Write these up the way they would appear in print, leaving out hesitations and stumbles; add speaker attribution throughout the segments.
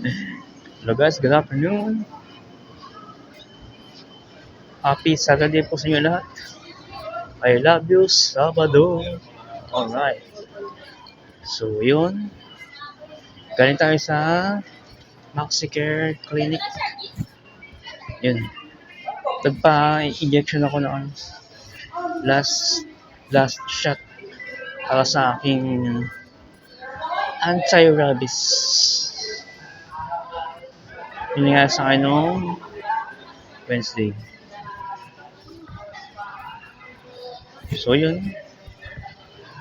Speaker 1: Hello guys, good afternoon. Happy Saturday po sa inyo lahat. I love you, Sabado. Alright. So, yun. Galing tayo sa MaxiCare Clinic. Yun. Nagpa-injection ako ng last shot para sa aking anti-rabies. Yun nga sa akin noong Wednesday. So, yun.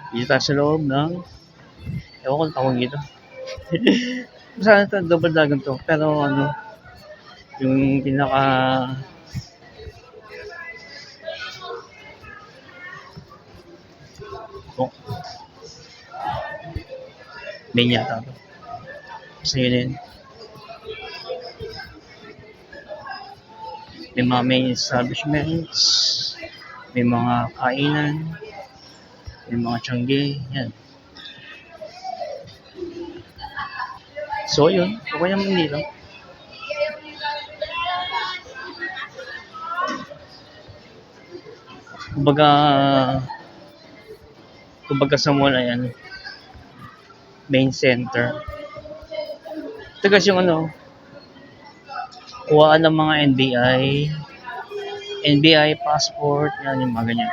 Speaker 1: Dito tayo sa loob ng ewan ko tawag dito. Sana ito, double dragon to. Pero yung pinaka main yata to. Kasi yun. May mga main establishments, may mga kainan, may mga tiyangge, yan. So yun, okay naman dito. Kumbaga sa mall ay main center. Ito kasi yung kuhaan ng mga NBI passport, yan yung mga ganyan.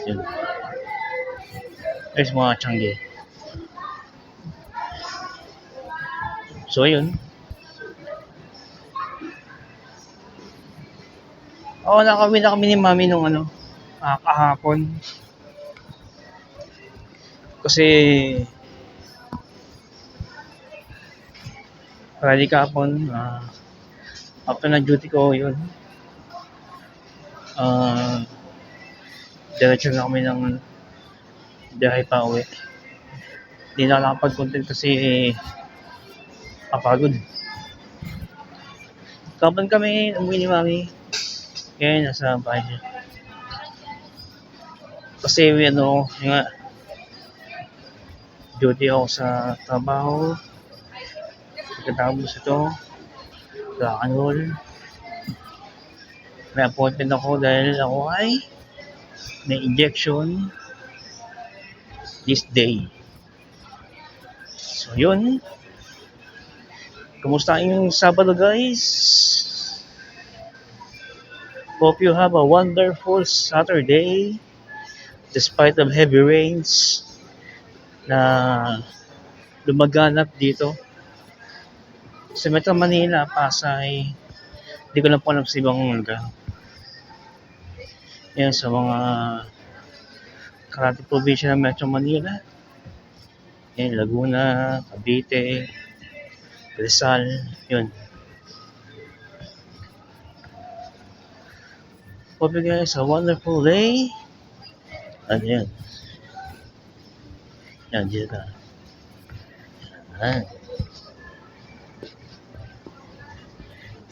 Speaker 1: Yun. There's mga tiyangge. So yun. Nakawin na kami ni Mami nung kahapon. Kasi Friday kahapon, after na duty ko yun. Diretso na kami ng biyahe pa uwi. Hindi na nakapag-content kasi kapagod. Kapag kami umuwi ni Mami, kaya nasa bahay niya. Kasi duty ako sa trabaho. Pagkatapos ito, rock and roll. May appointment ako dahil ako ay may injection this day. So yun. Kumusta yung Sabado guys? Hope you have a wonderful Saturday despite of heavy rains na lumaganap dito sa Metro Manila, Pasay. Hindi ko na po alam sa ibang lugar. Yan sa mga karating probinsya ng Metro Manila. Yan, Laguna, Cavite, Rizal, yun. Hope you guys have a wonderful day. Yan. Yan, dito ka. Yan.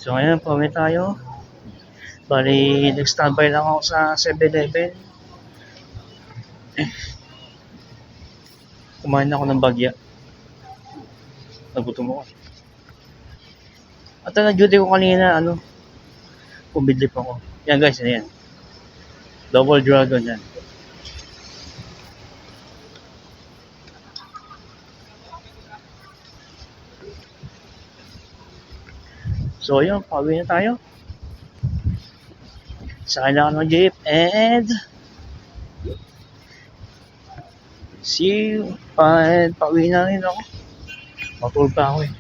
Speaker 1: So ngayon, pauwi tayo. Bali, nag-standby lang ako sa 7-Eleven. Kumain ako ng bagya. Nagutom ako. At na-duty ko kanina, pumidlip ako. Yan guys, yan. Double dragon yan. So yun, pauwi na tayo. Sakay na ako ng jeep and see you. Pauwi na rin ako. Matulog pa ako eh.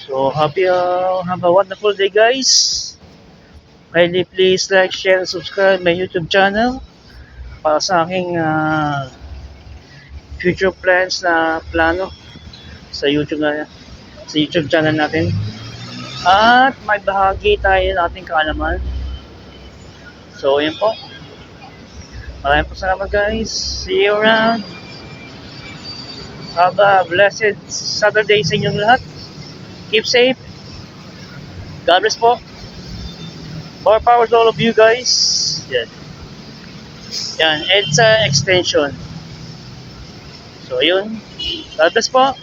Speaker 1: So have a wonderful day guys. Kindly please like, share, and subscribe my YouTube channel para sa aking future plans na plano sa YouTube channel natin. At may bahagi tayo ng ating kaalaman. So yun po. Maraming po salamat guys. See you around. Have a blessed Saturday sa inyong lahat. Keep safe. God bless po. More power to all of you guys. Yan. EDSA extension. So, ayun. God bless po.